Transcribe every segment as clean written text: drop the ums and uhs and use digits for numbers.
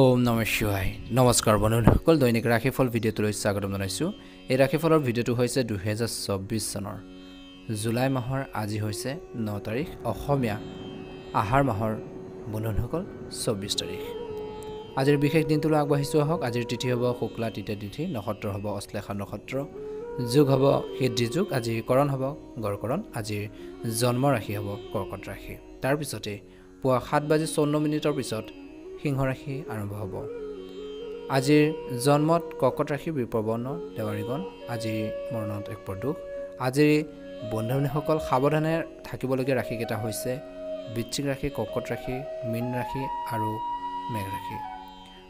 ওম নমঃ শিৱায় নমস্কাৰ বন্ধুসকল দৈনিক ৰাশিফল ভিডিঅ'টোলৈ স্বাগতম জনাইছোঁ এই ৰাশিফলৰ ভিডিঅ'টো হৈছে 2024 চনৰ জুলাই মাহৰ আজি হৈছে 9 তাৰিখ অসমীয়া আহাৰ মাহৰ বন্ধুসকল 24 তাৰিখ আজিৰ বিশেষ দিনটোলৈ আগবাঢ়িছোঁ আহক আজিৰ তিথি হ'ব শুক্লা তৃতীয়া তিথি নক্ষত্ৰ হ'ব অশ্লেষা নক্ষত্ৰ যোগ হ'ব সিদ্ধি যোগ আজি কৰণ হ'ব গড়কৰণ আজিৰ জন্ম ৰাশি হ'ব কৰ্কট ৰাশি তাৰ পিছতে পুৱা 7:54 পিছত সিংহ ৰাশি আৰম্ভ হ'ব আজিৰ জন্মত কৰ্কট ৰাশি বিপৱৰ্ণ দেৱাৰীগণ আজি মৰণত এক দুখ আজিৰ বন্ধুসকল সাৱধানে থাকিবলগীয়া ৰাশি কেইটা হৈছে বৃশ্চিক ৰাশি কৰ্কট ৰাশি মীন ৰাশি আৰু মেঘ ৰাশি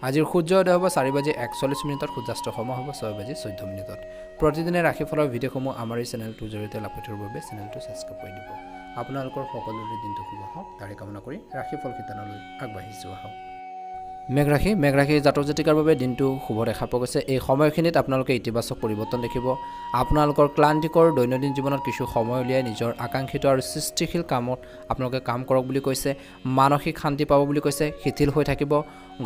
আজিৰ সূৰ্যোদয় হ'ব 4:41 সূৰ্যাস্ত সময় হ'ব 6:14 প্ৰতিদিনে ৰাশিফলৰ ভিডিঅ'সমূহ আমাৰ এই চেনেলটোৰ জৰিয়তে লাভ কৰিবৰ বাবে চেনেলটো ছাবস্ক্ৰাইব কৰি দিব আপোনালোকৰ সকলোৰে দিনটো শুভ হওক তাৰে কামনা কৰি ৰাশিফল শিতানলৈ আগবাঢ়িছোঁ আহক মেঘ ৰাশি জাতক জাতিকাৰ বাবে দিনটো শুভ দেখা পোৱা গৈছে এই সময়খিনিত আপোনালোকে ইতিবাচক পৰিৱৰ্তন দেখিব আপোনালোকৰ ক্লান্তিকৰ দৈনন্দিন জীৱনত কিছু সময় উলিয়াই নিজৰ আকাংক্ষিত আৰু সৃষ্টিশীল কামত আপোনালোকে কাম কৰক বুলি কৈছে মানসিক শান্তি পাব বুলি কৈছে শিথিল হৈ থাকিব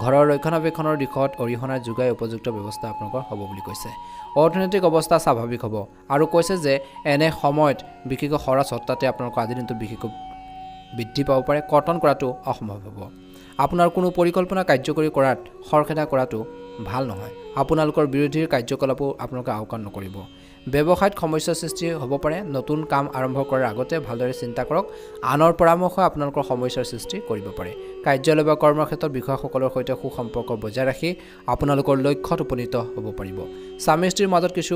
ঘৰৰ ৰক্ষণাবেক্ষণৰ দিশত অৰিহণা যোগাই উপযুক্ত ব্যৱস্থা আপোনালোকৰ হ'ব বুলি কৈছে অৰ্থনৈতিক অৱস্থা স্বাভাৱিক হ'ব আৰু কৈছে যে এনে সময়ত বিশেষকৈ খৰচ হঠাতে আপোনালোকৰ আজিৰ দিনটোত বিশেষকৈ বৃদ্ধি পাব পাৰে কৰ্তন কৰাটো অসম্ভৱ হ'ব আপোনাৰ কোনো পৰিকল্পনা কাৰ্যকৰী কৰাত খৰখেদা কৰাটো ভাল নহয় আপোনালোকৰ বিৰোধীৰ কাৰ্যকলাপো আপোনালোকে আওকাণ নকৰিব ব্যৱসায়ত সমস্যাৰ সৃষ্টি হ'ব পাৰে নতুন কাম আৰম্ভ কৰাৰ আগতে ভালদৰে চিন্তা কৰক আনৰ পৰামৰ্শ আপোনালোকৰ সমস্যাৰ সৃষ্টি কৰিব পাৰে কাৰ্যালয় বা কৰ্মক্ষেত্ৰত বিষয়াসকলৰ সৈতে সুসম্পৰ্ক বজাই ৰাখি আপোনালোকৰ লক্ষ্যত উপনীত হ'ব পাৰিব স্বামী স্ত্ৰীৰ মাজত কিছু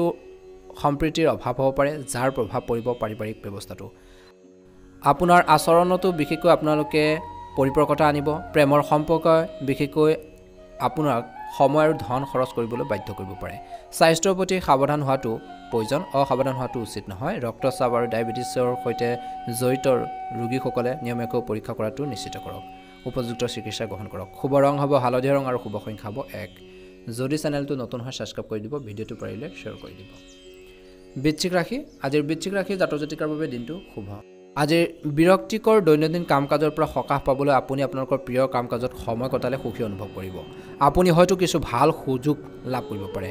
সম্প্ৰীতিৰ অভাৱ হ'ব পাৰে যাৰ প্ৰভাৱ পৰিব পাৰিবাৰিক ব্যৱস্থাটো আপোনাৰ আচৰণতো বিশেষকৈ আপোনালোকে পৰিপক্কতা আনিব প্ৰেমৰ সম্পৰ্কই বিশেষকৈ আপোনাক সময় আৰু ধন খৰচ কৰিবলৈ বাধ্য কৰিব পাৰে স্বাস্থ্যৰ প্ৰতি সাৱধান হোৱাটো প্ৰয়োজন অসাৱধান হোৱাটো উচিত নহয় ৰক্তচাপ আৰু ডায়েবেটিছৰ সৈতে জড়িত ৰোগীসকলে নিয়মীয়াকৈ পৰীক্ষা কৰাটো নিশ্চিত কৰক উপযুক্ত চিকিৎসা গ্ৰহণ কৰক শুভ ৰং হ'ব হালধীয়া ৰং আৰু শুভ সংখ্যা হ'ব 1 যদি চেনেলটো নতুন হয় ছাবস্ক্ৰাইব কৰি দিব ভিডিঅ'টো পাৰিলে শ্বেয়াৰ কৰি দিব বৃশ্চিক ৰাশি আজিৰ বৃশ্চিক ৰাশি জাতক জাতিকাৰ বাবে দিনটো শুভ আজিৰ বিৰক্তিকৰ দৈনন্দিন কাম কাজৰ পৰা সকাহ পাবলৈ আপুনি আপোনালোকৰ প্ৰিয় কাম কাজত সময় কটালে সুখী অনুভৱ কৰিব আপুনি হয়তো কিছু ভাল সুযোগ লাভ কৰিব পাৰে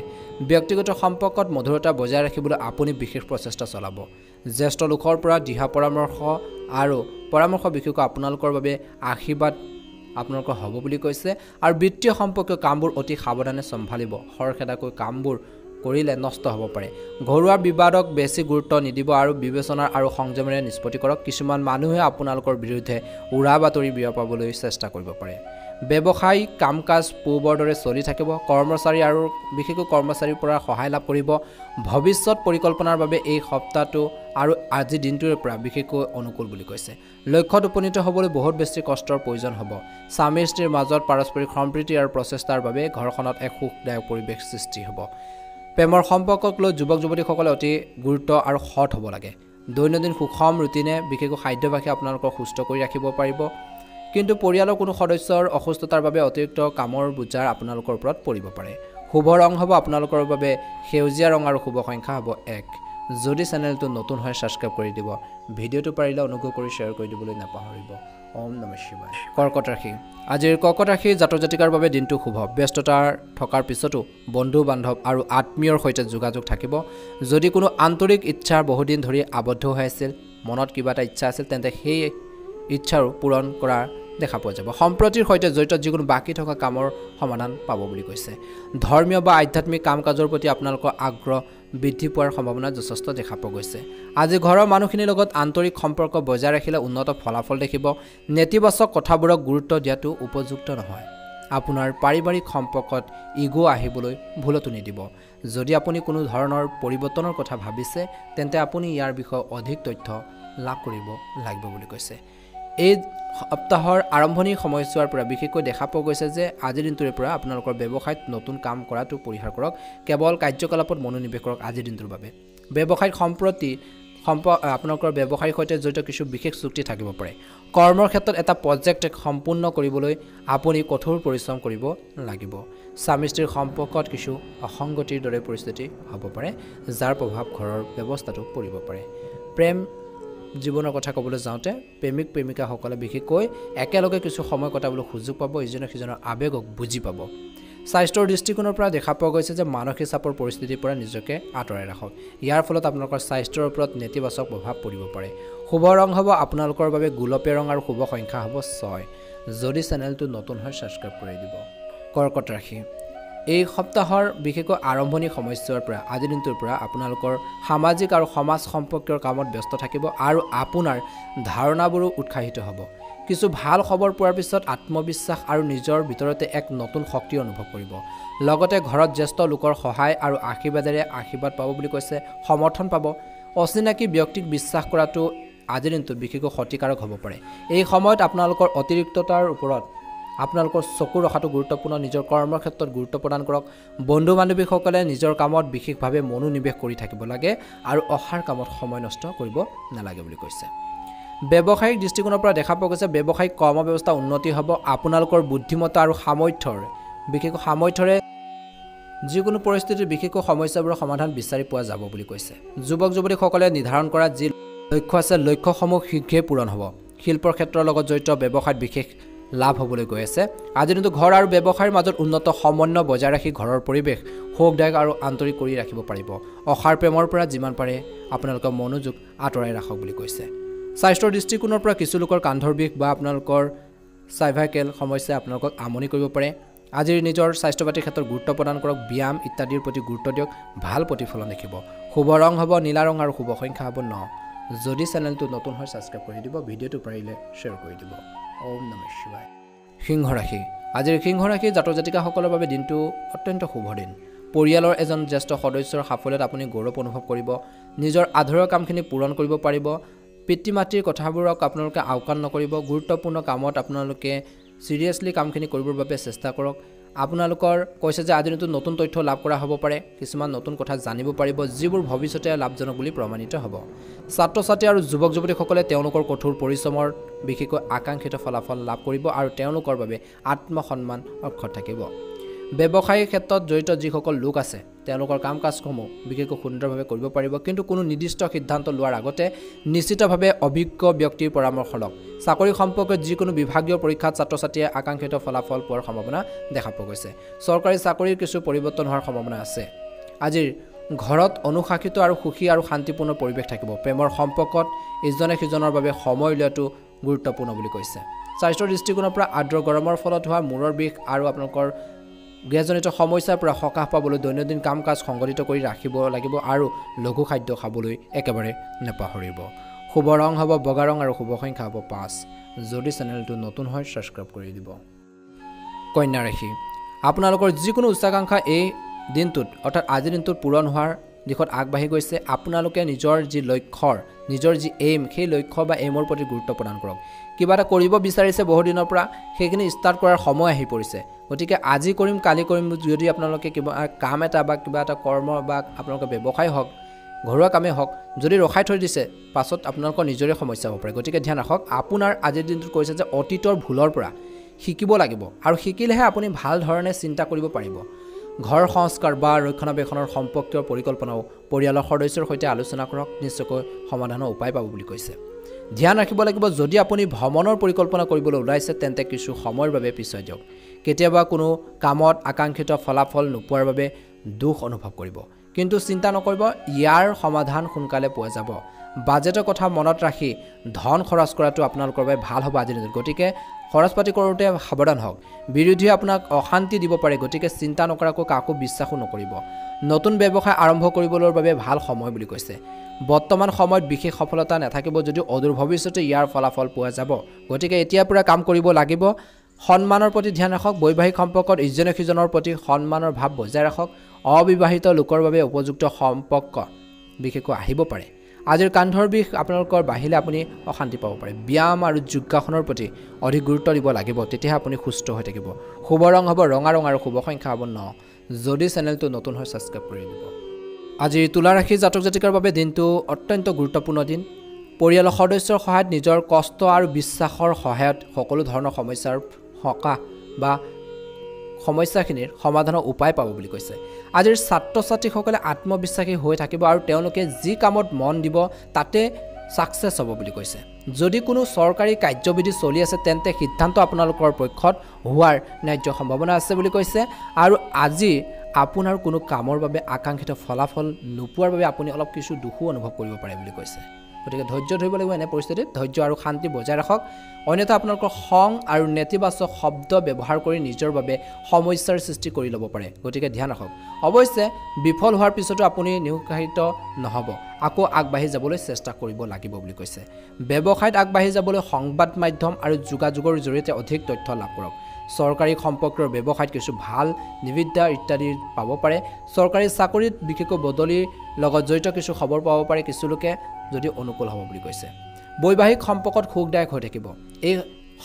ব্যক্তিগত সম্পৰ্কত মধুৰতা বজাই ৰাখিবলৈ আপুনি বিশেষ প্ৰচেষ্টা চলাব জ্যেষ্ঠ লোকৰ পৰা দিহা পৰামৰ্শ বিশেষকৈ আপোনালোকৰ বাবে আশীৰ্বাদ আপোনালোকৰ হ'ব বুলি কৈছে আৰু বিত্তীয় সম্পৰ্কীয় কামবোৰ অতি সাৱধানে চম্ভালিব খৰখেদাকৈ কামবোৰ কৰিলে নষ্ট হ'ব পাৰে ঘৰুৱা বিবাদক বেছি গুৰুত্ব নিদিব আৰু বিবেচনা আৰু সংযমেৰে নিষ্পত্তি কৰক কিছুমান মানুহে আপোনালোকৰ বিৰুদ্ধে উৰা বাতৰি বিয়পাবলৈ চেষ্টা কৰিব পাৰে ব্যৱসায়িক কাম কাজ পূৰ্বৰ দৰে চলি থাকিব কৰ্মচাৰী আৰু বিশেষকৈ কৰ্মচাৰীৰ পৰা সহায় লাভ কৰিব ভৱিষ্যত পৰিকল্পনাৰ বাবে এই সপ্তাহটো আৰু আজি দিনটোৰ পৰা বিশেষকৈ অনুকূল বুলি কৈছে লক্ষ্যত উপনীত হ'বলৈ বহুত বেছি কষ্টৰ প্ৰয়োজন হ'ব স্বামী স্ত্ৰীৰ মাজত পাৰস্পৰিক সম্প্ৰীতি আৰু প্ৰচেষ্টাৰ বাবে ঘৰখনত এক সুখদায়ক পৰিৱেশ সৃষ্টি হ'ব প্ৰেমৰ সম্পৰ্কক লৈ যুৱক যুৱতীসকলে অতি গুৰুত্ব আৰু সৎ হ'ব লাগে দৈনন্দিন সুষম ৰুটিনে বিশেষকৈ খাদ্যভাসে আপোনালোকক সুস্থ কৰি ৰাখিব পাৰিব কিন্তু পৰিয়ালৰ কোনো সদস্যৰ অসুস্থতাৰ বাবে অতিৰিক্ত কামৰ বোজাৰ আপোনালোকৰ ওপৰত পৰিব পাৰে শুভ ৰং হ'ব আপোনালোকৰ বাবে সেউজীয়া ৰং আৰু শুভ সংখ্যা হ'ব 1 যদি চেনেলটো নতুন হয় ছাবস্ক্ৰাইব কৰি দিব ভিডিঅ'টো পাৰিলে অনুগ্ৰহ কৰি শ্বেয়াৰ কৰি দিবলৈ নাপাহৰিব ওম নমঃ শিৱায় কৰ্কট ৰাশি আজিৰ কৰ্কট ৰাশি জাতক জাতিকাৰ বাবে দিনটো শুভ ব্যস্ততাৰ থকাৰ পিছতো বন্ধু বান্ধৱ আৰু আত্মীয়ৰ সৈতে যোগাযোগ থাকিব যদি কোনো আন্তৰিক ইচ্ছা বহুদিন ধৰি আবদ্ধ হৈ আছিল মনত কিবা এটা ইচ্ছা আছিল তেন্তে সেই ইচ্ছাৰো পূৰণ কৰা দেখা পোৱা যাব সম্প্ৰতিৰ সৈতে জড়িত যিকোনো বাকী থকা কামৰ সমাধান পাব বুলি কৈছে ধৰ্মীয় বা আধ্যাত্মিক কাম কাজৰ প্ৰতি আপোনালোকৰ আগ্ৰহ বৃদ্ধি পোৱাৰ সম্ভাৱনা যথেষ্ট দেখা পোৱা গৈছে আজি ঘৰৰ মানুহখিনিৰ লগত আন্তৰিক সম্পৰ্ক বজাই ৰাখিলে উন্নত ফলাফল দেখিব নেতিবাচক কথাবোৰক গুৰুত্ব দিয়াটো উপযুক্ত নহয় আপোনাৰ পাৰিবাৰিক সম্পৰ্কত ইগো আহিবলৈ ভুলতো নিদিব যদি আপুনি কোনো ধৰণৰ পৰিৱৰ্তনৰ কথা ভাবিছে তেন্তে আপুনি ইয়াৰ বিষয়ে অধিক তথ্য লাভ কৰিব লাগিব বুলি কৈছে এই সপ্তাহৰ আৰম্ভণিৰ সময়ছোৱাৰ পৰা বিশেষকৈ দেখা পোৱা গৈছে যে আজিৰ দিনটোৰ পৰা আপোনালোকৰ ব্যৱসায়ত নতুন কাম কৰাটো পৰিহাৰ কৰক কেৱল কাৰ্যকলাপত মনোনিৱেশ কৰক আজিৰ দিনটোৰ বাবে ব্যৱসায়িক আপোনালোকৰ ব্যৱসায়ৰ সৈতে জড়িত কিছু বিশেষ চুক্তি থাকিব পাৰে কৰ্মৰ ক্ষেত্ৰত এটা প্ৰজেক্ট সম্পূৰ্ণ কৰিবলৈ আপুনি কঠোৰ পৰিশ্ৰম কৰিব লাগিব স্বামী স্ত্ৰীৰ সম্পৰ্কত কিছু অসংগতিৰ দৰে পৰিস্থিতি হ'ব পাৰে যাৰ প্ৰভাৱ ঘৰৰ ব্যৱস্থাটো পৰিব পাৰে প্ৰেম জীৱনৰ কথা ক'বলৈ যাওঁতে প্ৰেমিক প্ৰেমিকাসকলে বিশেষকৈ একেলগে কিছু সময় কটাবলৈ সুযোগ পাব, ইজনে সিজনৰ আৱেগক বুজি পাব। স্বাস্থ্যৰ দৃষ্টিকোণৰ পৰা দেখা পোৱা গৈছে যে মানসিক চাপৰ পৰিস্থিতিৰ পৰা নিজকে আঁতৰাই ৰাখক। ইয়াৰ ফলত আপোনালোকৰ স্বাস্থ্যৰ ওপৰত নেতিবাচক প্ৰভাৱ পৰিব পাৰে। শুভ ৰং হ'ব আপোনালোকৰ বাবে গোলপীয়া ৰং আৰু শুভ সংখ্যা হ'ব 6। যদি চেনেলটো নতুন হয় ছাবস্ক্ৰাইব কৰি দিব। কৰ্কট ৰাশি, এই সপ্তাহৰ বিশেষকৈ আৰম্ভণি সময়ছোৱাৰ পৰা আজিৰ দিনটোৰ পৰা আপোনালোকৰ সামাজিক আৰু সমাজ সম্পৰ্কীয় কামত ব্যস্ত থাকিব আৰু আপোনাৰ ধাৰণাবোৰো উৎসাহিত হ'ব। কিছু ভাল খবৰ পোৱাৰ পিছত আত্মবিশ্বাস আৰু নিজৰ ভিতৰতে এক নতুন শক্তি অনুভৱ কৰিব। লগতে ঘৰত জ্যেষ্ঠ লোকৰ সহায় আৰু আশীৰ্বাদেৰে আশীৰ্বাদ পাব বুলি কৈছে, সমৰ্থন পাব। অচিনাকি ব্যক্তিক বিশ্বাস কৰাটো আজিৰ দিনটোত বিশেষকৈ ক্ষতিকাৰক হ'ব পাৰে। এই সময়ত আপোনালোকৰ অতিৰিক্ততাৰ ওপৰত আপোনালোকৰ চকু ৰখাটো গুৰুত্বপূৰ্ণ। নিজৰ কৰ্মৰ ক্ষেত্ৰত গুৰুত্ব প্ৰদান কৰক। বন্ধু বান্ধৱীসকলে নিজৰ কামত বিশেষভাৱে মনোনিৱেশ কৰি থাকিব লাগে আৰু অহাৰ কামত সময় নষ্ট কৰিব নালাগে বুলি কৈছে। ব্যৱসায়িক দৃষ্টিকোণৰ পৰা দেখা পোৱা গৈছে ব্যৱসায়িক কৰ্ম ব্যৱস্থা উন্নতি হ'ব। আপোনালোকৰ বুদ্ধিমত্তা আৰু সামৰ্থ্যৰে যিকোনো পৰিস্থিতিৰ বিশেষকৈ সমস্যাবোৰৰ সমাধান বিচাৰি পোৱা যাব বুলি কৈছে। যুৱক যুৱতীসকলে নিৰ্ধাৰণ কৰা যি লক্ষ্য আছে লক্ষ্যসমূহ শীঘ্ৰেই পূৰণ হ'ব। শিল্পৰ ক্ষেত্ৰৰ লগত জড়িত ব্যৱসায়ত বিশেষ লাভ হ'বলৈ গৈ আছে। আজিৰ দিনটো ঘৰ আৰু ব্যৱসায়ৰ মাজত উন্নত সমন্বয় বজাই ৰাখি ঘৰৰ পৰিৱেশ সুখদায়ক আৰু আন্তৰিক কৰি ৰাখিব পাৰিব। অসাৰ প্ৰেমৰ পৰা যিমান পাৰে আপোনালোকৰ মনোযোগ আঁতৰাই ৰাখক বুলি কৈছে। স্বাস্থ্যৰ দৃষ্টিকোণৰ পৰা কিছু লোকৰ কান্ধৰ বিষ বা আপোনালোকৰ চাৰ্ভাইকেল সমস্যাই আপোনালোকক আমনি কৰিব পাৰে। আজিৰ নিজৰ স্বাস্থ্য পাতিৰ ক্ষেত্ৰত গুৰুত্ব প্ৰদান কৰক। ব্যায়াম ইত্যাদিৰ প্ৰতি গুৰুত্ব দিয়ক, ভাল প্ৰতিফলন দেখিব। শুভ ৰং হ'ব নীলা ৰং আৰু শুভ সংখ্যা হ'ব 9। যদি চেনেলটো নতুন হয় ছাবস্ক্ৰাইব কৰি দিব, ভিডিঅ'টো পাৰিলে শ্বেয়াৰ কৰি দিব। ওম নমঃ শিৱায়। সিংহ ৰাশি, আজিৰ সিংহ ৰাশিৰ জাতক জাতিকাসকলৰ বাবে দিনটো অত্যন্ত শুভ দিন। পৰিয়ালৰ এজন জ্যেষ্ঠ সদস্যৰ সাফল্যত আপুনি গৌৰৱ অনুভৱ কৰিব। নিজৰ আধৰুৱা কামখিনি পূৰণ কৰিব পাৰিব। পিতৃ মাতৃৰ কথাবোৰক আপোনালোকে আওকাণ নকৰিব। গুৰুত্বপূৰ্ণ কামত আপোনালোকে চিৰিয়াছলি কামখিনি কৰিবৰ বাবে চেষ্টা কৰক। আপোনালোকৰ কৈছে যে আজিৰ দিনটো নতুন তথ্য লাভ কৰা হ'ব পাৰে। কিছুমান নতুন কথা জানিব পাৰিব যিবোৰ ভৱিষ্যতে লাভজনক বুলি প্ৰমাণিত হ'ব। ছাত্ৰ ছাত্ৰী আৰু যুৱক যুৱতীসকলে তেওঁলোকৰ কঠোৰ পৰিশ্ৰমৰ বিশেষকৈ আকাংক্ষিত ফলাফল লাভ কৰিব আৰু তেওঁলোকৰ বাবে আত্মসন্মান অক্ষত থাকিব। ব্যৱসায়িক ক্ষেত্ৰত জড়িত যিসকল লোক আছে তেওঁলোকৰ কাম কাজসমূহ বিশেষকৈ সুন্দৰভাৱে কৰিব পাৰিব। কিন্তু কোনো নিৰ্দিষ্ট সিদ্ধান্ত লোৱাৰ আগতে নিশ্চিতভাৱে অভিজ্ঞ ব্যক্তিৰ পৰামৰ্শ লওক। চাকৰি সম্পৰ্কে যিকোনো বিভাগীয় পৰীক্ষাত ছাত্ৰ ছাত্ৰীয়ে আকাংক্ষিত ফলাফল পোৱাৰ সম্ভাৱনা দেখা পোৱা গৈছে। চৰকাৰী চাকৰিৰ কিছু পৰিৱৰ্তন হোৱাৰ সম্ভাৱনা আছে। আজিৰ ঘৰত অনুশাসিত আৰু সুখী আৰু শান্তিপূৰ্ণ পৰিৱেশ থাকিব। প্ৰেমৰ সম্পৰ্কত ইজনে সিজনৰ বাবে সময় উলিওৱাটো গুৰুত্বপূৰ্ণ বুলি কৈছে। স্বাস্থ্যৰ দৃষ্টিকোণৰ পৰা আৰ্দ্ৰ গৰমৰ ফলত হোৱা মূৰৰ বিষ আৰু আপোনালোকৰ গেছজনিত সমস্যাৰ পৰা সকাহ পাবলৈ দৈনন্দিন কাম কাজ সংগঠিত কৰি ৰাখিব লাগিব আৰু লঘু খাদ্য খাবলৈ একেবাৰে নাপাহৰিব। শুভ ৰং হ'ব বগা ৰং আৰু শুভ সংখ্যা হ'ব 5। যদি চেনেলটো নতুন হয় ছাবস্ক্ৰাইব কৰি দিব। কন্যা ৰাশি, আপোনালোকৰ যিকোনো উচ্চাকাংক্ষা এই দিনটোত অৰ্থাৎ আজিৰ দিনটোত পূৰণ হোৱাৰ দিশত আগবাঢ়ি গৈছে। আপোনালোকে নিজৰ যি লক্ষ্যৰ নিজৰ যি এইম সেই লক্ষ্য বা এইমৰ প্ৰতি গুৰুত্ব প্ৰদান কৰক। কিবা এটা কৰিব বিচাৰিছে বহুদিনৰ পৰা, সেইখিনি ষ্টাৰ্ট কৰাৰ সময় আহি পৰিছে। গতিকে আজি কৰিম কালি কৰিম যদি আপোনালোকে কিবা কাম এটা বা কিবা এটা কৰ্ম বা আপোনালোকৰ ব্যৱসায় হওক ঘৰুৱা কামেই হওক যদি ৰখাই থৈ দিছে পাছত আপোনালোকৰ নিজৰে সমস্যা হ'ব পাৰে। গতিকে ধ্যান ৰাখক। আপোনাৰ আজিৰ দিনটোত কৈছে যে অতীতৰ ভুলৰ পৰা শিকিব লাগিব আৰু শিকিলেহে আপুনি ভাল ধৰণে চিন্তা কৰিব পাৰিব। ঘৰ সংস্কাৰ বা ৰক্ষণাবেক্ষণৰ সম্পৰ্কীয় পৰিকল্পনাও পৰিয়ালৰ সদস্যৰ সৈতে আলোচনা কৰক। নিশ্চয়কৈ সমাধানৰ উপায় পাব বুলি কৈছে। ধ্যান ৰাখিব লাগিব যদি আপুনি ভ্ৰমণৰ পৰিকল্পনা কৰিবলৈ ওলাইছে তেন্তে কিছু সময়ৰ বাবে পিছুৱাই দিয়ক। কেতিয়াবা কোনো কামত আকাংক্ষিত ফলাফল নোপোৱাৰ বাবে দুখ অনুভৱ কৰিব, কিন্তু চিন্তা নকৰিব, ইয়াৰ সমাধান সোনকালে পোৱা যাব। বাজেটৰ কথা মনত ৰাখি ধন খৰচ কৰাটো আপোনালোকৰ বাবে ভাল হ'ব আজিৰ দিনত। গতিকে খৰচ পাতি কৰোঁতে সাৱধান হওক। বিৰোধীয়ে আপোনাক অশান্তি দিব পাৰে, গতিকে চিন্তা নকৰাকৈ কাকো বিশ্বাসো নকৰিব। নতুন ব্যৱসায় আৰম্ভ কৰিবলৈ বাবে ভাল সময় বুলি কৈছে। বৰ্তমান সময়ত বিশেষ সফলতা নাথাকিব যদিও অদূৰ ভৱিষ্যতে ইয়াৰ ফলাফল পোৱা যাব। গতিকে এতিয়াৰ পৰা কাম কৰিব লাগিব। সন্মানৰ প্ৰতি ধ্যান ৰাখক। বৈবাহিক সম্পৰ্কত ইজনে সিজনৰ প্ৰতি সন্মানৰ ভাৱ বজাই ৰাখক। অবিবাহিত লোকৰ বাবে উপযুক্ত সম্পৰ্ক বিশেষকৈ আহিব পাৰে। আজিৰ কান্ধৰ বিষ আপোনালোকৰ বাঢ়িলে আপুনি অশান্তি পাব পাৰে। ব্যায়াম আৰু যোগাসনৰ প্ৰতি অধিক গুৰুত্ব দিব লাগিব, তেতিয়াহে আপুনি সুস্থ হৈ থাকিব। শুভ ৰং হ'ব ৰঙা ৰং আৰু শুভ সংখ্যা হ'ব 9। যদি চেনেলটো নতুন হয় ছাবস্ক্ৰাইব কৰি দিব। আজি তুলা ৰাশিৰ জাতক জাতিকাৰ বাবে দিনটো অত্যন্ত গুৰুত্বপূৰ্ণ দিন। পৰিয়ালৰ সদস্যৰ সহায়ত নিজৰ কষ্ট আৰু বিশ্বাসৰ সহায়ত সকলো ধৰণৰ সমস্যাৰ সকাহ বা সমস্যাখিনিৰ সমাধানৰ উপায় পাব বুলি কৈছে। আজিৰ ছাত্ৰ ছাত্ৰীসকলে আত্মবিশ্বাসী হৈ থাকিব আৰু তেওঁলোকে যি কামত মন দিব তাতে সাকসেছ হ'ব বুলি কৈছে যদি কোনো চৰকাৰী কাৰ্যবিধি চলি আছে তেন্তে সিদ্ধান্ত আপোনালোকৰ পক্ষত হোৱাৰ ন্যায্য সম্ভাৱনা আছে বুলি কৈছে আৰু আজি আপোনাৰ কোনো কামৰ বাবে আকাংক্ষিত ফলাফল নোপোৱাৰ বাবে আপুনি অলপ কিছু দুখো অনুভৱ কৰিব পাৰে বুলি কৈছে গতিকে ধৈৰ্য ধৰিব লাগিব এনে পৰিস্থিতিত ধৈৰ্য আৰু শান্তি বজাই ৰাখক অন্যথা আপোনালোকৰ খং আৰু নেতিবাচক শব্দ ব্যৱহাৰ কৰি নিজৰ বাবে সমস্যাৰ সৃষ্টি কৰি ল'ব পাৰে গতিকে ধ্যান ৰাখক অৱশ্যে বিফল হোৱাৰ পিছতো আপুনি নিৰুৎসাহিত নহ'ব আকৌ আগবাঢ়ি যাবলৈ চেষ্টা কৰিব লাগিব বুলি কৈছে ব্যৱসায়ত আগবাঢ়ি যাবলৈ সংবাদ মাধ্যম আৰু যোগাযোগৰ জৰিয়তে অধিক তথ্য লাভ কৰক চৰকাৰী সম্পৰ্কৰ ব্যৱসায়ত কিছু ভাল নিবিদা ইত্যাদি পাব পাৰে চৰকাৰী চাকৰিত বিশেষকৈ বদলিৰ লগত জড়িত কিছু খবৰ পাব পাৰে কিছু লোকে যদি অনুকূল হ'ব বুলি কৈছে বৈবাহিক সম্পৰ্কত সুখদায়ক হৈ থাকিব এই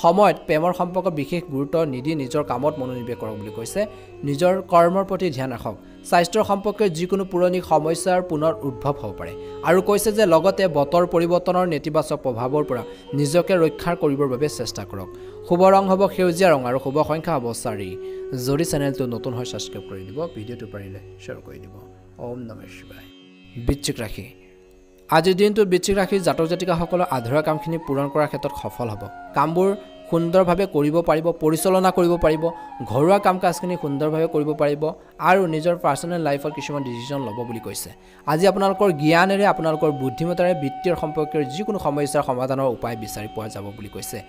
সময়ত প্ৰেমৰ সম্পৰ্ক বিশেষ গুৰুত্ব নিদি নিজৰ কামত মনোনিৱেশ কৰক বুলি কৈছে নিজৰ কৰ্মৰ প্ৰতি ধ্যান ৰাখক স্বাস্থ্যৰ সম্পৰ্কে যিকোনো পুৰণি সমস্যাৰ পুনৰ উদ্ভৱ হ'ব পাৰে আৰু কৈছে যে লগতে বতৰ পৰিৱৰ্তনৰ নেতিবাচক প্ৰভাৱৰ পৰা নিজকে ৰক্ষা কৰিবৰ বাবে চেষ্টা কৰক শুভ ৰং হ'ব সেউজীয়া ৰং আৰু শুভ সংখ্যা হ'ব 4 যদি চেনেলটো নতুন হয় সাবস্ক্ৰাইব কৰি দিব ভিডিঅ'টো পাৰিলে শ্বেয়াৰ কৰি দিব ওম নমঃ শিৱায় বৃশ্চিক ৰাশি আজিৰ দিনটোত বৃশ্চিক ৰাশিৰ জাতক জাতিকাসকলৰ আধৰুৱা কামখিনি পূৰণ কৰাৰ ক্ষেত্ৰত সফল হ'ব কামবোৰ সুন্দৰভাৱে কৰিব পাৰিব পৰিচালনা কৰিব পাৰিব ঘৰুৱা কাম কাজখিনি সুন্দৰভাৱে কৰিব পাৰিব আৰু নিজৰ পাৰ্সোনেল লাইফৰ কিছুমান ডিসিশন ল'ব বুলি কৈছে আজি আপোনালোকৰ জ্ঞানেৰে আপোনালোকৰ বুদ্ধিমত্তাৰে বিত্তীয় সম্পৰ্কৰ যিকোনো সমস্যাৰ সমাধানৰ উপায় বিচাৰি পোৱা যাব বুলি কৈছে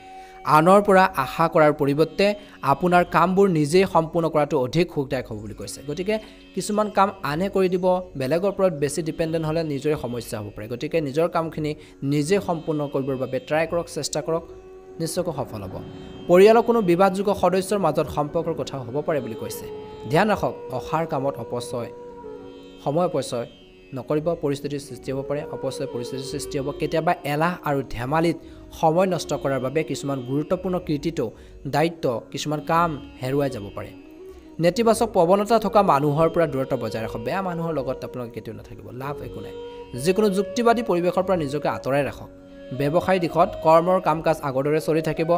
আনৰ পৰা আশা কৰাৰ পৰিৱৰ্তে আপোনাৰ কামবোৰ নিজে সম্পূৰ্ণ কৰাটো অধিক সুখদায়ক হ'ব বুলি কৈছে গতিকে কিছুমান কাম আনে কৰি দিব বেলেগৰ ওপৰত বেছি ডিপেন্ডেন্ট হ'লে নিজৰে সমস্যা হ'ব পাৰে গতিকে নিজৰ কামখিনি নিজে সম্পূৰ্ণ কৰিবৰ বাবে ট্ৰাই কৰক চেষ্টা কৰক নিশ্চয়কৈ সফল হ'ব পৰিয়ালৰ কোনো বিবাদযোগ্য সদস্যৰ মাজত সম্পৰ্কৰ কথা হ'ব পাৰে বুলি কৈছে ধ্যান ৰাখক অসাৰ কামত অপচয় সময় অপচয় নকৰিব পৰিস্থিতিৰ সৃষ্টি হ'ব পাৰে অপচয় পৰিস্থিতিৰ সৃষ্টি হ'ব কেতিয়াবা এলাহ আৰু ধেমালিত সময় নষ্ট কৰাৰ বাবে কিছুমান গুৰুত্বপূৰ্ণ কৃতিত্ব দায়িত্ব কিছুমান কাম হেৰুৱাই যাব পাৰে নেতিবাচক প্ৰৱণতা থকা মানুহৰ পৰা দূৰত্ব বজাই ৰাখক বেয়া মানুহৰ লগত আপোনালোকে কেতিয়াও নাথাকিব লাভ একো নাই যিকোনো যুক্তিবাদী পৰিৱেশৰ পৰা নিজকে আঁতৰাই ৰাখক ব্যৱসায়িক দিশত কৰ্মৰ কাম কাজ আগৰদৰে চলি থাকিব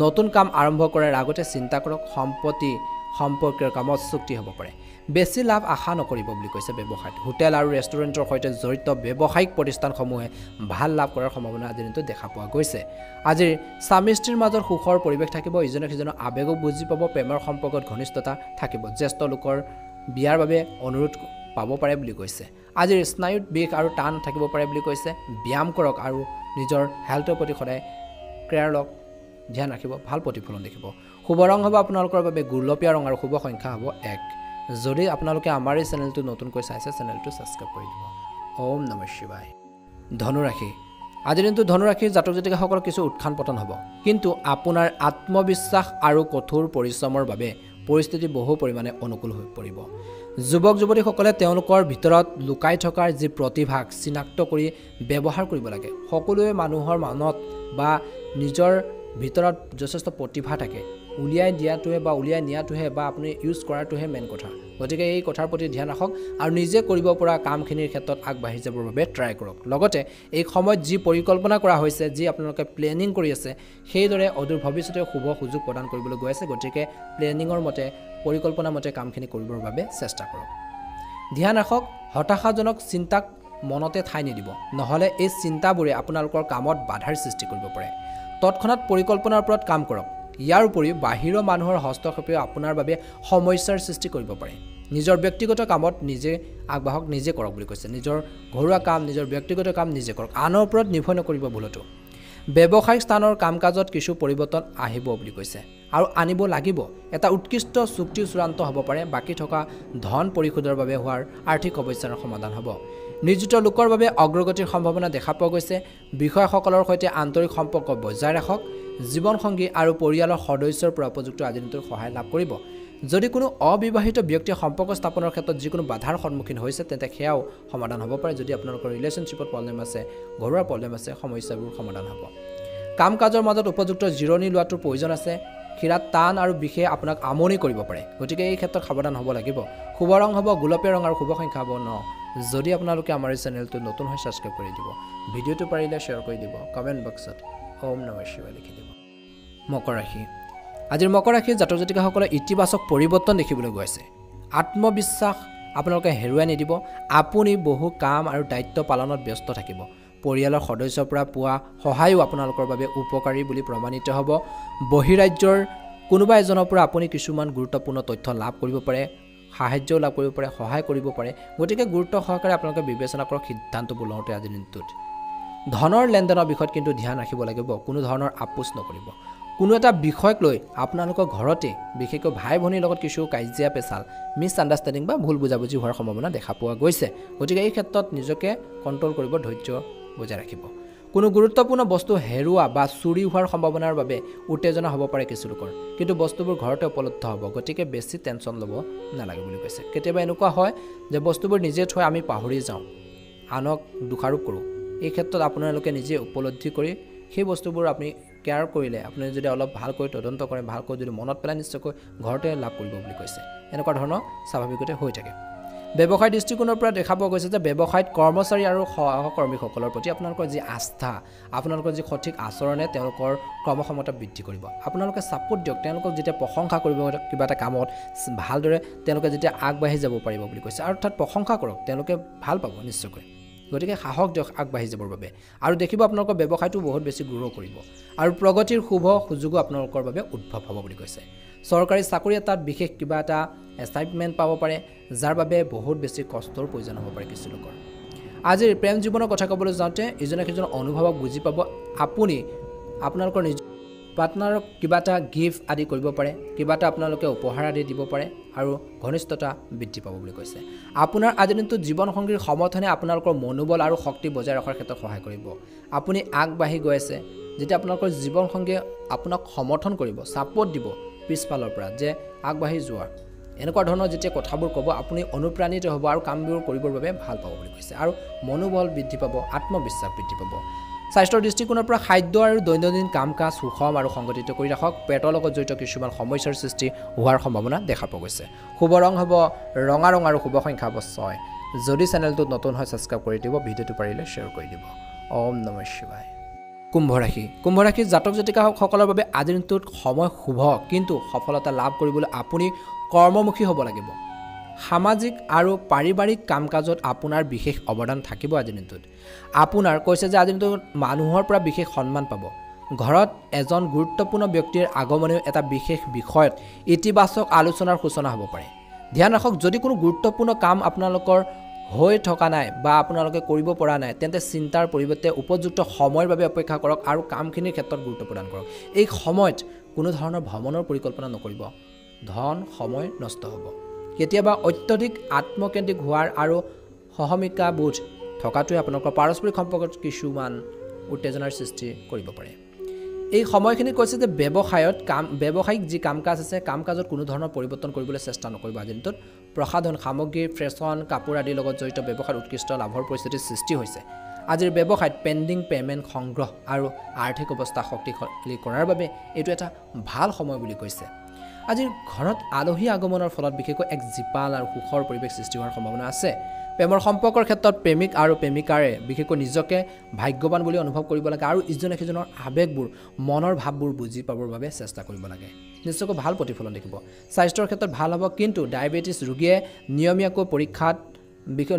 নতুন কাম আৰম্ভ কৰাৰ আগতে চিন্তা কৰক সম্পত্তি সম্পৰ্কৰ কামত চুক্তি হ'ব পাৰে বেছি লাভ আশা নকৰিব বুলি কৈছে ব্যৱসায়ত হোটেল আৰু ৰেষ্টুৰেণ্টৰ সৈতে জড়িত ব্যৱসায়িক প্ৰতিষ্ঠানসমূহে ভাল লাভ কৰাৰ সম্ভাৱনা আজিৰ দিনটোত দেখা পোৱা গৈছে আজিৰ স্বামী স্ত্ৰীৰ মাজত সুখৰ পৰিৱেশ থাকিব ইজনে সিজনৰ আৱেগক বুজি পাব প্ৰেমৰ সম্পৰ্কত ঘনিষ্ঠতা থাকিব জ্যেষ্ঠ লোকৰ বিয়াৰ বাবে অনুৰোধ পাব পাৰে বুলি কৈছে আজিৰ স্নায়ুত বিষ আৰু টান থাকিব পাৰে বুলি কৈছে ব্যায়াম কৰক আৰু নিজৰ হেল্থৰ প্ৰতি সদায় কেয়াৰ লওক ধ্যান ৰাখিব ভাল প্ৰতিফলন দেখিব শুভ ৰং হ'ব আপোনালোকৰ বাবে গুলপীয়া ৰং আৰু শুভ সংখ্যা হ'ব 1 যদি আপোনালোকে আমাৰ এই চেনেলটো নতুনকৈ চাইছে চেনেলটো সাবস্ক্ৰাইব কৰি দিব ওম নমঃ শিৱায় ধনুৰাশি আজিৰ দিনটো ধনুৰাশিৰ জাতক জাতিকাসকলৰ কিছু উত্থান পতন হ'ব কিন্তু আপোনাৰ আত্মবিশ্বাস আৰু কঠোৰ পৰিশ্ৰমৰ বাবে পৰিস্থিতি বহু পৰিমাণে অনুকূল হৈ পৰিব যুৱক যুৱতীসকলে তেওঁলোকৰ ভিতৰত লুকাই থকাৰ যি প্ৰতিভাক চিনাক্ত কৰি ব্যৱহাৰ কৰিব লাগে সকলোৱে মানুহৰ মনত বা নিজৰ ভিতৰত যথেষ্ট প্ৰতিভা থাকে উলিয়াই দিয়াটোহে বা উলিয়াই নিয়াটোহে বা আপুনি ইউজ কৰাটোহে মেইন কথা গতিকে এই কথাৰ প্ৰতি ধ্যান ৰাখক আৰু নিজে কৰিব পৰা কামখিনিৰ ক্ষেত্ৰত আগবাঢ়ি যাবৰ বাবে ট্ৰাই কৰক লগতে এই সময়ত যি পৰিকল্পনা কৰা হৈছে যি আপোনালোকে প্লেনিং কৰি আছে সেইদৰে অদূৰ ভৱিষ্যতে শুভ সুযোগ প্ৰদান কৰিবলৈ গৈ আছে গতিকে প্লেনিঙৰ মতে পৰিকল্পনা মতে কামখিনি কৰিবৰ বাবে চেষ্টা কৰক ধ্যান ৰাখক হতাশাজনক চিন্তাক মনতে ঠাই নিদিব নহলে এই চিন্তাবোৰে আপোনালোকৰ কামত বাধাৰ সৃষ্টি কৰিব পাৰে তৎক্ষণাত পৰিকল্পনাৰ ওপৰত কাম কৰক ইয়াৰ উপৰিও বাহিৰৰ মানুহৰ হস্তক্ষেপে আপোনাৰ বাবে সমস্যাৰ সৃষ্টি কৰিব পাৰে নিজৰ ব্যক্তিগত কামত নিজে আগবাঢ়ক নিজে কৰক বুলি কৈছে নিজৰ ঘৰুৱা কাম নিজৰ ব্যক্তিগত কাম নিজে কৰক আনৰ ওপৰত নিৰ্ভৰ নকৰিব ভুলতো ব্যৱসায়িক স্থানৰ কাম-কাজত কিছু পৰিৱৰ্তন আহিব বুলি কৈছে আৰু আনিব লাগিব এটা উৎকৃষ্ট চুক্তি চূড়ান্ত হ'ব পাৰে বাকি থকা ধন পৰিশোধৰ বাবে হোৱাৰ আৰ্থিক সমস্যাৰ সমাধান হ'ব নিযুত লোকৰ বাবে অগ্ৰগতিৰ সম্ভাৱনা দেখা পোৱা গৈছে বিষয়াসকলৰ সৈতে আন্তৰিক সম্পৰ্ক বজাই ৰাখক জীৱনসংগী আৰু পৰিয়ালৰ সদস্যৰ পৰা উপযুক্ত আজিৰ সহায় লাভ কৰিব যদি কোনো অবিবাহিত ব্যক্তি সম্পৰ্ক স্থাপনৰ ক্ষেত্ৰত যিকোনো বাধাৰ সন্মুখীন হৈছে তেন্তে সেয়াও সমাধান হ'ব পাৰে যদি আপোনালোকৰ ৰিলেশ্যনশ্বিপত প্ৰব্লেম আছে ঘৰুৱা প্ৰব্লেম আছে সমস্যাবোৰ সমাধান হ'ব কাম কাজৰ মাজত উপযুক্ত জিৰণি লোৱাটোৰ প্ৰয়োজন আছে খিৰাত টান আৰু বিশেষ আপোনাক আমনি কৰিব পাৰে গতিকে এই ক্ষেত্ৰত সাৱধান হ'ব লাগিব শুভ ৰং হ'ব গুলপীয়া ৰং আৰু শুভ সংখ্যা হ'ব 9 যদি আপোনালোকে আমাৰ এই চেনেলটো নতুন হৈ সাবস্ক্ৰাইব কৰি দিব ভিডিঅ'টো পাৰিলে শ্বেয়াৰ কৰি দিব কমেণ্ট বক্সত ওম নমঃ শিৱায় লিখি দিব মকৰ ৰাশি আজিৰ মকৰ ৰাশিৰ জাতক জাতিকাসকলে ইতিবাচক পৰিৱৰ্তন দেখিবলৈ গৈছে আত্মবিশ্বাস আপোনালোকে হেৰুৱাই নিদিব আপুনি বহু কাম আৰু দায়িত্ব পালনত ব্যস্ত থাকিব পৰিয়ালৰ সদস্যৰ পৰা পোৱা সহায়ো আপোনালোকৰ বাবে উপকাৰী বুলি প্ৰমাণিত হ'ব বহিৰাজ্যৰ কোনোবা এজনৰ পৰা আপুনি কিছুমান গুৰুত্বপূৰ্ণ তথ্য লাভ কৰিব পাৰে সাহায্য লাভ কৰিব পাৰে সহায় কৰিব পাৰে গতিকে গুৰুত্ব সহকাৰে আপোনালোকে বিবেচনা কৰক সিদ্ধান্তবোৰ লওঁতে আজিৰ দিনটোত ধনৰ লেনদেনৰ বিষয়ত কিন্তু ধ্যান ৰাখিব লাগিব কোনো ধৰণৰ আপোচ নকৰিব কোনো এটা বিষয়ক লৈ আপোনালোকৰ ঘৰতে বিশেষকৈ ভাই ভনীৰ লগত কিছু কাজিয়া পেচাল মিছ আণ্ডাৰষ্টেণ্ডিং বা ভুল বুজাবুজি হোৱাৰ সম্ভাৱনা দেখা পোৱা গৈছে গতিকে এই ক্ষেত্ৰত নিজকে কণ্ট্ৰল কৰিব ধৈৰ্য বজাই ৰাখিব কোনো গুৰুত্বপূৰ্ণ বস্তু হেৰুৱা বা চুৰি হোৱাৰ সম্ভাৱনাৰ বাবে উত্তেজনা হ'ব পাৰে কিছু লোকৰ কিন্তু বস্তুবোৰ ঘৰতে উপলব্ধ হ'ব গতিকে বেছি টেনশ্যন ল'ব নালাগে বুলি কৈছে কেতিয়াবা এনেকুৱা হয় যে বস্তুবোৰ নিজে থৈ আমি পাহৰি যাওঁ আনক দোষাৰোপ কৰোঁ এই ক্ষেত্ৰত আপোনালোকে নিজে উপলব্ধি কৰি সেই বস্তুবোৰ আপুনি কেয়াৰ কৰিলে আপুনি যদি অলপ ভালকৈ তদন্ত কৰে ভালকৈ যদি মনত পেলাই নিশ্চয়কৈ ঘৰতে লাভ কৰিব বুলি কৈছে এনেকুৱা ধৰণৰ স্বাভাৱিকতে হৈ থাকে ব্যৱসায় দৃষ্টিকোণৰ পৰা দেখা পোৱা গৈছে যে ব্যৱসায়ত কৰ্মচাৰী আৰু সহকৰ্মীসকলৰ প্ৰতি আপোনালোকৰ যি আস্থা আপোনালোকৰ যি সঠিক আচৰণে তেওঁলোকৰ কৰ্মক্ষমতা বৃদ্ধি কৰিব আপোনালোকে ছাপোৰ্ট দিয়ক তেওঁলোকক যেতিয়া প্ৰশংসা কৰিব কিবা এটা কামত ভালদৰে তেওঁলোকে যেতিয়া আগবাঢ়ি যাব পাৰিব বুলি কৈছে অৰ্থাৎ প্ৰশংসা কৰক তেওঁলোকে ভাল পাব নিশ্চয়কৈ গতিকে সাহস দিয়ক আগবাঢ়ি যাবৰ বাবে আৰু দেখিব আপোনালোকৰ ব্যৱসায়টো বহুত বেছি গ্ৰ' কৰিব আৰু প্ৰগতিৰ শুভ সুযোগো আপোনালোকৰ বাবে উদ্ভৱ হ'ব বুলি কৈছে চৰকাৰী চাকৰি এটাত বিশেষ কিবা এটা এছাইনমেণ্ট পাব পাৰে যাৰ বাবে বহুত বেছি কষ্টৰ প্ৰয়োজন হ'ব পাৰে কিছু লোকৰ আজিৰ প্ৰেম জীৱনৰ কথা ক'বলৈ যাওঁতে ইজনে সিজনৰ অনুভৱক বুজি পাব আপুনি আপোনালোকৰ নিজ পাৰ্টনাৰক কিবা এটা গিফ্ট আদি কৰিব পাৰে কিবা এটা আপোনালোকে উপহাৰ আদি দিব পাৰে আৰু ঘনিষ্ঠতা বৃদ্ধি পাব বুলি কৈছে আপোনাৰ আজিৰ দিনটোত জীৱনসংগীৰ সমৰ্থনে আপোনালোকৰ মনোবল আৰু শক্তি বজাই ৰখাৰ ক্ষেত্ৰত সহায় কৰিব আপুনি আগবাঢ়ি গৈ আছে যেতিয়া আপোনালোকৰ জীৱনসংগীয়ে আপোনাক সমৰ্থন কৰিব ছাপোৰ্ট দিব পিছফালৰ পৰা যে আগবাঢ়ি যোৱা এনেকুৱা ধৰণৰ যেতিয়া কথাবোৰ ক'ব আপুনি অনুপ্ৰাণিত হ'ব আৰু কামবোৰ কৰিবৰ বাবে ভাল পাব বুলি কৈছে আৰু মনোবল বৃদ্ধি পাব আত্মবিশ্বাস বৃদ্ধি পাব স্বাস্থ্যৰ দৃষ্টিকোণৰ পৰা খাদ্য আৰু দৈনন্দিন কাম কাজ সুষম আৰু সংগঠিত কৰি ৰাখক পেটৰ লগত জড়িত কিছুমান সমস্যাৰ সৃষ্টি হোৱাৰ সম্ভাৱনা দেখা পোৱা গৈছে শুভ ৰং হ'ব ৰঙা ৰং আৰু শুভ সংখ্যা হ'ব 6 যদি চেনেলটোত নতুন হয় ছাবস্ক্ৰাইব কৰি দিব ভিডিঅ'টো পাৰিলে শ্বেয়াৰ কৰি দিব ওম নমঃ শিৱায় কুম্ভ ৰাশি জাতক জাতিকাসকলৰ বাবে আজিৰ দিনটোত সময় শুভ কিন্তু সফলতা লাভ কৰিবলৈ আপুনি কৰ্মমুখী হ'ব লাগিব সামাজিক আৰু পাৰিবাৰিক কাম কাজত আপোনাৰ বিশেষ অৱদান থাকিব আজিৰ দিনটোত আপোনাৰ কৈছে যে আজিৰ দিনটোত মানুহৰ পৰা বিশেষ সন্মান পাব ঘৰত এজন গুৰুত্বপূৰ্ণ ব্যক্তিৰ আগমনেও এটা বিশেষ বিষয়ত ইতিবাচক আলোচনাৰ সূচনা হ'ব পাৰে ধ্যান ৰাখক যদি কোনো গুৰুত্বপূৰ্ণ কাম আপোনালোকৰ হৈ থকা নাই বা আপোনালোকে কৰিব পৰা নাই তেন্তে চিন্তাৰ পৰিৱৰ্তে উপযুক্ত সময়ৰ বাবে অপেক্ষা কৰক আৰু কামখিনিৰ ক্ষেত্ৰত গুৰুত্ব প্ৰদান কৰক এই সময়ত কোনো ধৰণৰ ভ্ৰমণৰ পৰিকল্পনা নকৰিব ধন সময় নষ্ট হ'ব কেতিয়াবা অত্যধিক আত্মকেন্দ্ৰিক হোৱাৰ আৰু সহমিকা বোধ থকাটোৱে আপোনালোকৰ পাৰস্পৰিক সম্পৰ্কত কিছুমান উত্তেজনাৰ সৃষ্টি কৰিব পাৰে এই সময়খিনি কৈছে যে ব্যৱসায়িক যি কাম কাজ আছে কাম কাজত কোনো ধৰণৰ পৰিৱৰ্তন কৰিবলৈ চেষ্টা নকৰিব আজিৰ দিনটোত প্ৰসাধন সামগ্ৰী ফেশ্বন কাপোৰ আদিৰ লগত জড়িত ব্যৱসায়ত উৎকৃষ্ট লাভৰ পৰিস্থিতিৰ সৃষ্টি হৈছে আজিৰ ব্যৱসায়ত পেণ্ডিং পে'মেণ্ট সংগ্ৰহ আৰু আৰ্থিক অৱস্থা শক্তিশালী কৰাৰ বাবে এইটো এটা ভাল সময় বুলি কৈছে আজিৰ ঘৰত আলহী আগমনৰ ফলত বিশেষকৈ এক জীপাল আৰু সুখৰ পৰিৱেশ সৃষ্টি হোৱাৰ সম্ভাৱনা আছে প্ৰেমৰ সম্পৰ্কৰ ক্ষেত্ৰত প্ৰেমিক আৰু প্ৰেমিকাৰে বিশেষকৈ নিজকে ভাগ্যৱান বুলি অনুভৱ কৰিব লাগে আৰু ইজনে সিজনৰ আৱেগবোৰ মনৰ ভাৱবোৰ বুজি পাবৰ বাবে চেষ্টা কৰিব লাগে নিশ্চয়কৈ ভাল প্ৰতিফলন দেখিব স্বাস্থ্যৰ ক্ষেত্ৰত ভাল হ'ব কিন্তু ডায়েবেটিছ ৰোগীয়ে নিয়মীয়াকৈ পৰীক্ষাত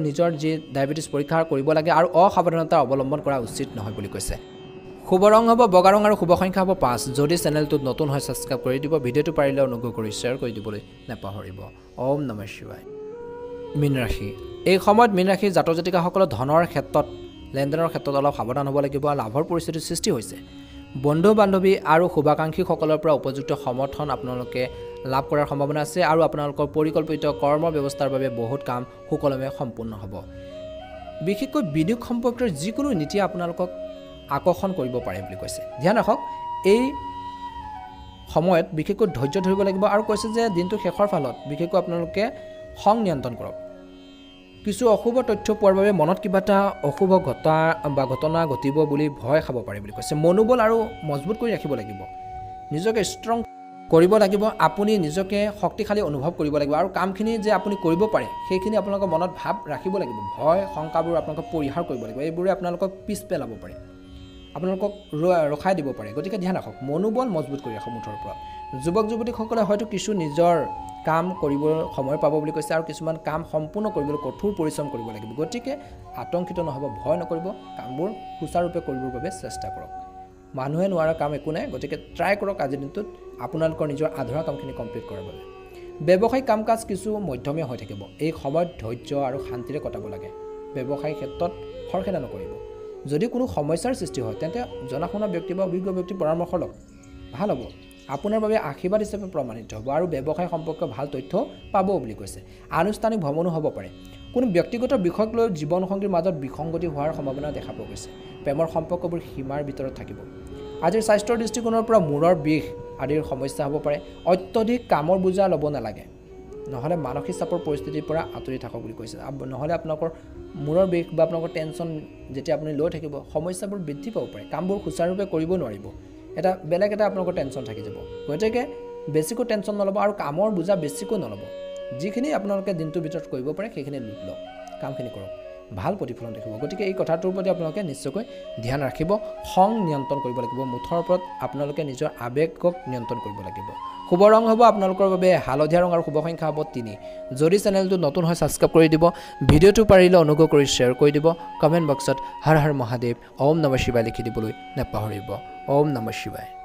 নিজৰ যি ডায়েবেটিছ পৰীক্ষা কৰিব লাগে আৰু অসাৱধানতা অৱলম্বন কৰা উচিত নহয় বুলি কৈছে শুভ ৰং হ'ব বগা ৰং আৰু শুভ সংখ্যা হ'ব 5 যদি চেনেলটোত নতুন হয় ছাবস্ক্ৰাইব কৰি দিব ভিডিঅ'টো পাৰিলে অনুগ্ৰহ কৰি শ্বেয়াৰ কৰি দিবলৈ নাপাহৰিব ওম নমঃ শিৱায় মীন ৰাশি এই সময়ত মীন ৰাশিৰ জাতক জাতিকাসকলৰ ধনৰ ক্ষেত্ৰত লেনদেনৰ ক্ষেত্ৰত অলপ সাৱধান হ'ব লাগিব লাভৰ পৰিস্থিতিৰ সৃষ্টি হৈছে বন্ধু বান্ধৱী আৰু শুভাকাংক্ষীসকলৰ পৰা উপযুক্ত সমৰ্থন আপোনালোকে লাভ কৰাৰ সম্ভাৱনা আছে আৰু আপোনালোকৰ পৰিকল্পিত কৰ্ম ব্যৱস্থাৰ বাবে বহুত কাম সুকলমে সম্পূৰ্ণ হ'ব বিশেষকৈ বিনিয়োগ সম্পৰ্কীয় যিকোনো নীতি আপোনালোকক আকৰ্ষণ কৰিব পাৰে বুলি কৈছে ধ্যান ৰাখক এই সময়ত বিশেষকৈ ধৈৰ্য ধৰিব লাগিব আৰু কৈছে যে দিনটো শেষৰ ফালত বিশেষকৈ আপোনালোকে খং নিয়ন্ত্ৰণ কৰক কিছু অশুভ তথ্য পোৱাৰ বাবে মনত কিবা এটা অশুভ ঘটনা ঘটিব বুলি ভয় খাব পাৰে বুলি কৈছে মনোবল আৰু মজবুত কৰি ৰাখিব লাগিব নিজকে ষ্ট্ৰং কৰিব লাগিব আপুনি নিজকে শক্তিশালী অনুভৱ কৰিব লাগিব আৰু কামখিনি যে আপুনি কৰিব পাৰে সেইখিনি আপোনালোকৰ মনত ভাৱ ৰাখিব লাগিব ভয় শংকাবোৰ আপোনালোকক পৰিহাৰ কৰিব লাগিব এইবোৰে আপোনালোকক পিছ পেলাব পাৰে আপোনালোকক ৰখাই দিব পাৰে গতিকে ধ্যান ৰাখক মনোবল মজবুত কৰি ৰাখক মুঠৰ পৰা যুৱক যুৱতীসকলে হয়তো কিছু নিজৰ কাম কৰিব সময় পাব বুলি কৈছে আৰু কিছুমান কাম সম্পূৰ্ণ কৰিবলৈ কঠোৰ পৰিশ্ৰম কৰিব লাগিব গতিকে আতংকিত নহ'ব ভয় নকৰিব কামবোৰ সুচাৰুৰূপে কৰিবৰ বাবে চেষ্টা কৰক মানুহে নোৱাৰা কাম একো নাই গতিকে ট্ৰাই কৰক আজিৰ দিনটোত আপোনালোকৰ নিজৰ আধৰুৱা কামখিনি কমপ্লিট কৰাৰ বাবে ব্যৱসায়িক কাম কাজ কিছু মধ্যমীয়া হৈ থাকিব এই সময়ত ধৈৰ্য আৰু শান্তিৰে কটাব লাগে ব্যৱসায়িক ক্ষেত্ৰত খৰখেদা নকৰিব যদি কোনো সমস্যাৰ সৃষ্টি হয় তেন্তে জনাশুনা ব্যক্তি বা অভিজ্ঞ ব্যক্তিৰ পৰামৰ্শ লওক ভাল হ'ব আপোনাৰ বাবে আশীৰ্বাদ হিচাপে প্ৰমাণিত হ'ব আৰু ব্যৱসায় সম্পৰ্কে ভাল তথ্য পাব বুলি কৈছে আনুষ্ঠানিক ভ্ৰমণো হ'ব পাৰে কোনো ব্যক্তিগত বিষয়ক লৈ জীৱনসংগীৰ মাজত বিসংগতি হোৱাৰ সম্ভাৱনা দেখা পোৱা গৈছে প্ৰেমৰ সম্পৰ্কবোৰ সীমাৰ ভিতৰত থাকিব আজিৰ স্বাস্থ্যৰ দৃষ্টিকোণৰ পৰা মূৰৰ বিষ আদিৰ সমস্যা হ'ব পাৰে অত্যধিক কামৰ বোজা ল'ব নালাগে নহ'লে মানসিক চাপৰ পৰিস্থিতিৰ পৰা আঁতৰি থাকক বুলি কৈছে নহ'লে আপোনালোকৰ মূৰৰ বিষ বা আপোনালোকৰ টেনশ্যন যেতিয়া আপুনি লৈ থাকিব সমস্যাবোৰ বৃদ্ধি পাব পাৰে কামবোৰ সুচাৰুৰূপে কৰিব নোৱাৰিব এটা বেলেগ এটা আপোনালোকৰ টেনশ্যন থাকি যাব গতিকে বেছিকৈ টেনশ্যন নল'ব আৰু কামৰ বোজা বেছিকৈ নল'ব যিখিনি আপোনালোকে দিনটোৰ ভিতৰত কৰিব পাৰে সেইখিনি লওক কামখিনি কৰক ভাল প্ৰতিফলন দেখিব গতিকে এই কথাটোৰ প্ৰতি আপোনালোকে নিশ্চয়কৈ ধ্যান ৰাখিব খং নিয়ন্ত্ৰণ কৰিব লাগিব মুঠৰ ওপৰত আপোনালোকে নিজৰ আৱেগক নিয়ন্ত্ৰণ কৰিব লাগিব শুভ ৰং হ'ব আপোনালোকৰ বাবে হালধীয়া ৰং আৰু শুভ সংখ্যা হ'ব 3 যদি চেনেলটো নতুন হয় ছাবস্ক্ৰাইব কৰি দিব ভিডিঅ'টো পাৰিলে অনুগ্ৰহ কৰি শ্বেয়াৰ কৰি দিব কমেণ্ট বক্সত হৰ হৰ মহাদেৱ ওম নমঃ শিৱায় লিখি দিবলৈ নাপাহৰিব ওম নমঃ শিৱায়